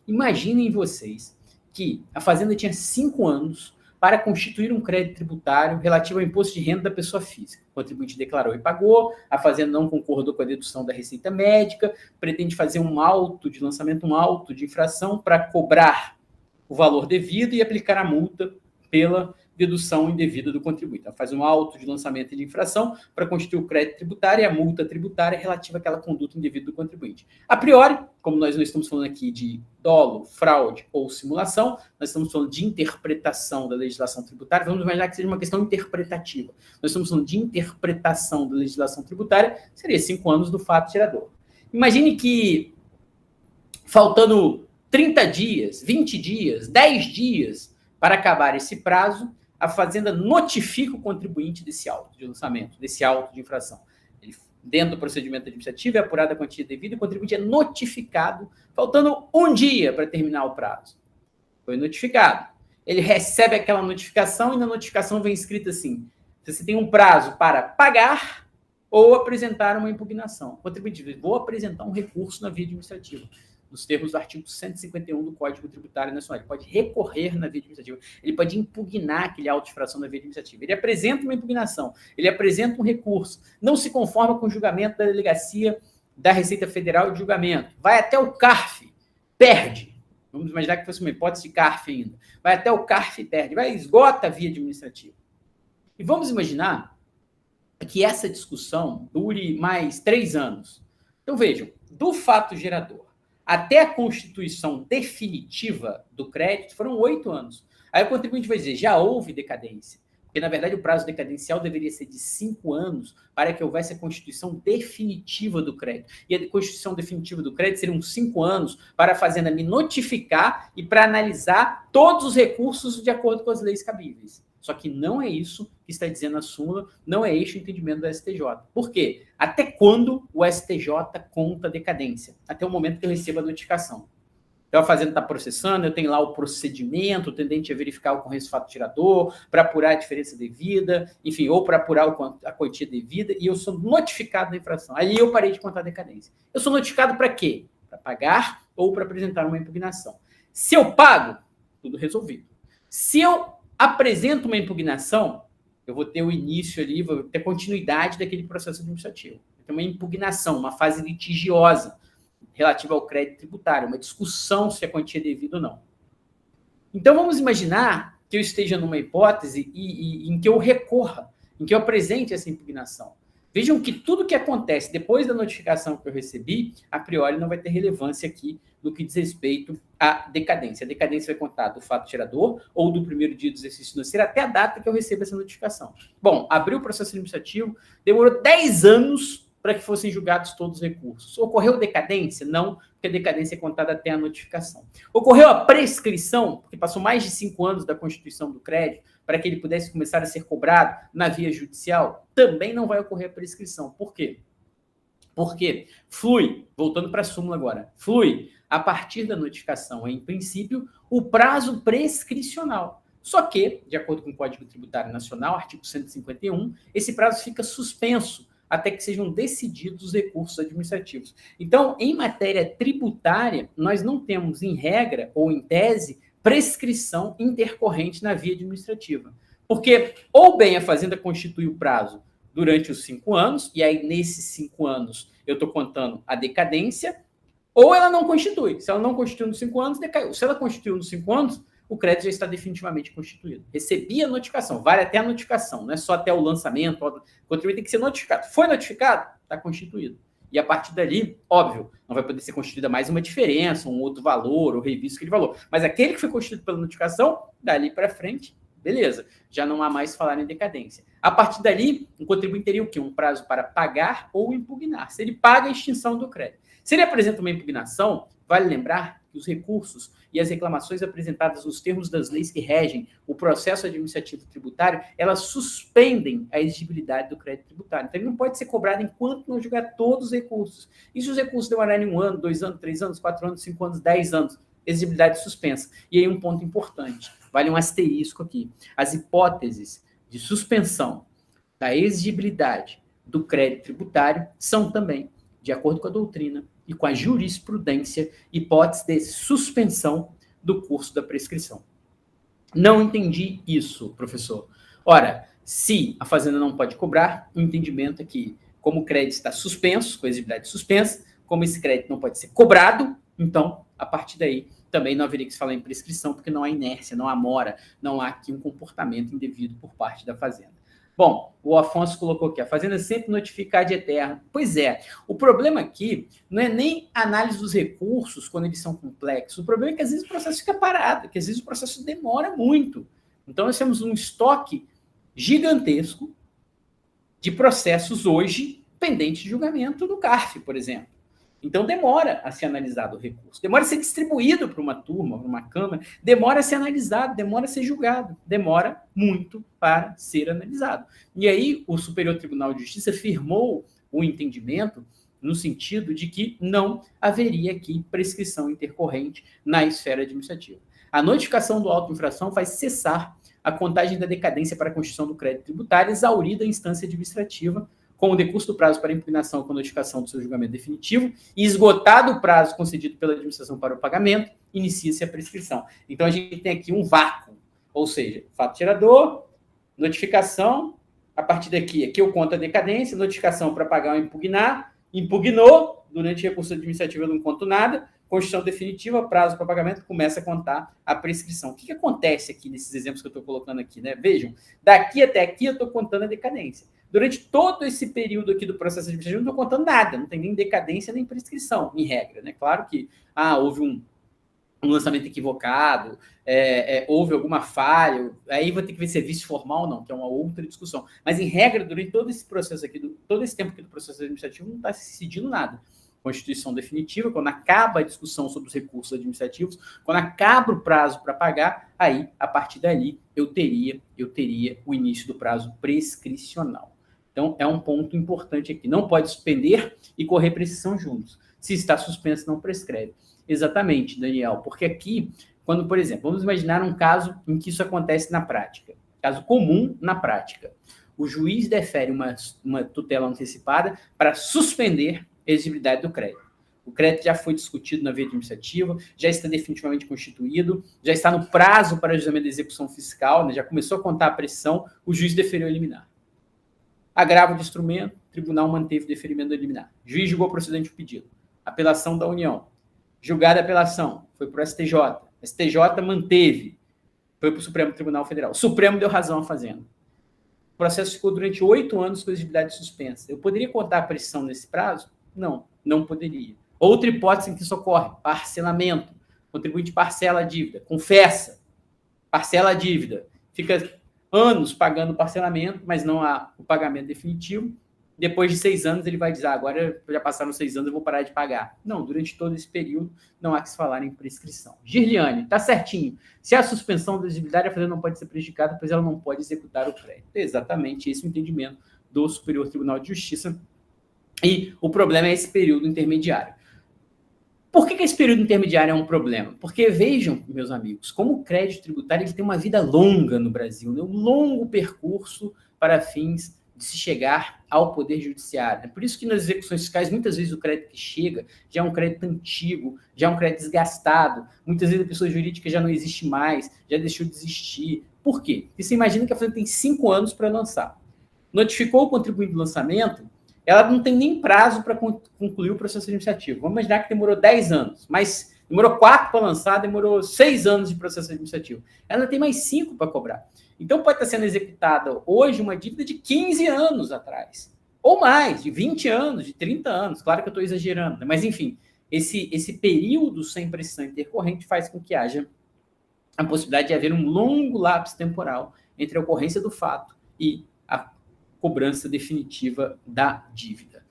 Imaginem vocês que a Fazenda tinha 5 anos para constituir um crédito tributário relativo ao imposto de renda da pessoa física. O contribuinte declarou e pagou, a Fazenda não concordou com a dedução da receita médica, pretende fazer um auto de lançamento, um auto de infração para cobrar o valor devido e aplicar a multa pela dedução indevida do contribuinte. Ela faz um auto de lançamento de infração para constituir o crédito tributário e a multa tributária relativa àquela conduta indevida do contribuinte. A priori, como nós não estamos falando aqui de dolo, fraude ou simulação, nós estamos falando de interpretação da legislação tributária, vamos imaginar que seja uma questão interpretativa. Nós estamos falando de interpretação da legislação tributária, seria 5 anos do fato gerador. Imagine que, faltando 30 dias, 20 dias, 10 dias para acabar esse prazo, a Fazenda notifica o contribuinte desse auto de lançamento, desse auto de infração. Ele, dentro do procedimento administrativo, é apurada a quantia devida e o contribuinte é notificado, faltando um dia para terminar o prazo. Foi notificado. Ele recebe aquela notificação e na notificação vem escrito assim: você tem um prazo para pagar ou apresentar uma impugnação. O contribuinte diz: vou apresentar um recurso na via administrativa, nos termos do artigo 151 do Código Tributário Nacional. Ele pode recorrer na via administrativa, ele pode impugnar aquele auto de infração na via administrativa. Ele apresenta uma impugnação, ele apresenta um recurso, não se conforma com o julgamento da delegacia da Receita Federal de julgamento, vai até o CARF, perde. Vamos imaginar que fosse uma hipótese de CARF ainda. Vai até o CARF e perde, vai esgota a via administrativa. E vamos imaginar que essa discussão dure mais 3 anos. Então vejam, do fato gerador até a constituição definitiva do crédito foram 8 anos. Aí o contribuinte vai dizer: já houve decadência. Porque, na verdade, o prazo decadencial deveria ser de 5 anos para que houvesse a constituição definitiva do crédito. E a constituição definitiva do crédito seriam 5 anos para a Fazenda me notificar e para analisar todos os recursos de acordo com as leis cabíveis. Só que não é isso que está dizendo a súmula, não é este o entendimento do STJ. Por quê? Até quando o STJ conta decadência? Até o momento que eu recebo a notificação. Então, a Fazenda está processando, eu tenho lá o procedimento tendente a verificar a ocorrência do fato gerador, para apurar a diferença devida, enfim, ou para apurar a quantia devida, e eu sou notificado da infração. Aí eu parei de contar a decadência. Eu sou notificado para quê? Para pagar ou para apresentar uma impugnação. Se eu pago, tudo resolvido. Se eu apresento uma impugnação, eu vou ter o início ali, vou ter continuidade daquele processo administrativo. Vai ter uma impugnação, uma fase litigiosa relativa ao crédito tributário, uma discussão se a quantia é devida ou não. Então, vamos imaginar que eu esteja numa hipótese em que eu recorra, em que eu apresente essa impugnação. Vejam que tudo que acontece depois da notificação que eu recebi, a priori não vai ter relevância aqui no que diz respeito à decadência. A decadência vai contar do fato gerador ou do primeiro dia do exercício financeiro até a data que eu recebo essa notificação. Bom, abriu o processo administrativo, demorou 10 anos para que fossem julgados todos os recursos. Ocorreu decadência? Não, porque a decadência é contada até a notificação. Ocorreu a prescrição, porque passou mais de 5 anos da constituição do crédito, para que ele pudesse começar a ser cobrado na via judicial? Também não vai ocorrer a prescrição. Por quê? Porque flui, voltando para a súmula agora, flui a partir da notificação, em princípio, o prazo prescricional. Só que, de acordo com o Código Tributário Nacional, artigo 151, esse prazo fica suspenso até que sejam decididos os recursos administrativos. Então, em matéria tributária, nós não temos, em regra ou em tese, prescrição intercorrente na via administrativa. Porque, ou bem a Fazenda constitui o prazo durante os 5 anos, e aí nesses 5 anos eu estou contando a decadência, ou ela não constitui. Se ela não constituiu nos 5 anos, decaiu. Se ela constituiu nos 5 anos, o crédito já está definitivamente constituído. Recebi a notificação, vale até a notificação, não é só até o lançamento, o contribuinte tem que ser notificado. Foi notificado? Está constituído. E a partir dali, óbvio, não vai poder ser constituída mais uma diferença, um outro valor, ou revisto aquele valor. Mas aquele que foi constituído pela notificação, dali para frente, beleza, já não há mais falar em decadência. A partir dali, o contribuinte teria o quê? Um prazo para pagar ou impugnar. Se ele paga a extinção do crédito. Se ele apresenta uma impugnação, vale lembrar que os recursos e as reclamações apresentadas nos termos das leis que regem o processo administrativo tributário, elas suspendem a exigibilidade do crédito tributário. Então, ele não pode ser cobrado enquanto não julgar todos os recursos. E se os recursos demorarem 1 ano, 2 anos, 3 anos, 4 anos, 5 anos, 10 anos, exigibilidade suspensa. E aí um ponto importante, vale um asterisco aqui. As hipóteses de suspensão da exigibilidade do crédito tributário são também de acordo com a doutrina e com a jurisprudência, hipótese de suspensão do curso da prescrição. Não entendi isso, professor. Ora, se a fazenda não pode cobrar, o entendimento é que, como o crédito está suspenso, com a exigibilidade suspensa, como esse crédito não pode ser cobrado, então, a partir daí, também não haveria que se falar em prescrição, porque não há inércia, não há mora, não há aqui um comportamento indevido por parte da fazenda. Bom, o Afonso colocou aqui, a fazenda sempre notifica ad eterno. Pois é, o problema aqui não é nem a análise dos recursos quando eles são complexos, o problema é que às vezes o processo fica parado, que às vezes o processo demora muito. Então nós temos um estoque gigantesco de processos hoje pendentes de julgamento do CARF, por exemplo. Então demora a ser analisado o recurso, demora a ser distribuído para uma turma, para uma Câmara, demora a ser analisado, demora a ser julgado, demora muito para ser analisado. E aí o Superior Tribunal de Justiça firmou o entendimento no sentido de que não haveria aqui prescrição intercorrente na esfera administrativa. A notificação do auto de infração faz cessar a contagem da decadência para a constituição do crédito tributário exaurida a instância administrativa, com o decurso do prazo para impugnação com a notificação do seu julgamento definitivo e esgotado o prazo concedido pela administração para o pagamento, inicia-se a prescrição. Então, a gente tem aqui um vácuo, ou seja, fato gerador, notificação, a partir daqui, aqui eu conto a decadência, notificação para pagar ou impugnar, impugnou, durante o recurso administrativo eu não conto nada, constituição definitiva, prazo para pagamento, começa a contar a prescrição. O que acontece aqui nesses exemplos que eu estou colocando aqui, né? Vejam, daqui até aqui eu estou contando a decadência. Durante todo esse período aqui do processo administrativo, eu não estou contando nada, não tem nem decadência nem prescrição, em regra, né? Claro que houve um lançamento equivocado, houve alguma falha, aí vai ter que ver se é vício formal ou não, que é uma outra discussão. Mas, em regra, durante todo esse processo aqui, todo esse tempo aqui do processo administrativo, não está se decidindo nada. Constituição definitiva, quando acaba a discussão sobre os recursos administrativos, quando acaba o prazo para pagar, aí, a partir dali, eu teria o início do prazo prescricional. Então, é um ponto importante aqui. Não pode suspender e correr prescrição juntos. Se está suspenso, não prescreve. Exatamente, Daniel, porque aqui, quando, por exemplo, vamos imaginar um caso em que isso acontece na prática. Caso comum na prática. O juiz defere uma tutela antecipada para suspender a exigibilidade do crédito. O crédito já foi discutido na via administrativa, já está definitivamente constituído, já está no prazo para ajustamento da execução fiscal, né, já começou a contar a pressão, o juiz deferiu a liminar. Agravo de instrumento, tribunal manteve o deferimento da liminar. Juiz julgou procedente o pedido. Apelação da União. Julgada a apelação, foi para o STJ. STJ manteve, foi para o Supremo Tribunal Federal. O Supremo deu razão à Fazenda. O processo ficou durante 8 anos com exigibilidade suspensa. Eu poderia contar a pressão nesse prazo? Não, não poderia. Outra hipótese em que isso ocorre, parcelamento. O contribuinte parcela a dívida, confessa, parcela a dívida, fica anos pagando parcelamento, mas não há o pagamento definitivo. Depois de 6 anos, ele vai dizer, agora já passaram 6 anos, eu vou parar de pagar. Não, durante todo esse período, não há que se falar em prescrição. Girliane, tá certinho. Se há suspensão da exigibilidade, a fazenda não pode ser prejudicada, pois ela não pode executar o crédito. É exatamente esse o entendimento do Superior Tribunal de Justiça. E o problema é esse período intermediário. Por que esse período intermediário é um problema? Porque, vejam, meus amigos, como o crédito tributário ele tem uma vida longa no Brasil, né? Um longo percurso para fins de se chegar ao Poder Judiciário. É por isso que nas execuções fiscais, muitas vezes o crédito que chega já é um crédito antigo, já é um crédito desgastado, muitas vezes a pessoa jurídica já não existe mais, já deixou de existir. Por quê? Porque você imagina que a fazenda tem 5 anos para lançar. Notificou o contribuinte do lançamento, ela não tem nem prazo para concluir o processo administrativo. Vamos imaginar que demorou 10 anos, mas demorou 4 para lançar, demorou 6 anos de processo administrativo. Ela tem mais 5 para cobrar. Então, pode estar sendo executada hoje uma dívida de 15 anos atrás, ou mais, de 20 anos, de 30 anos. Claro que eu estou exagerando, mas, enfim, esse período sem prescrição intercorrente faz com que haja a possibilidade de haver um longo lapso temporal entre a ocorrência do fato e a cobrança definitiva da dívida.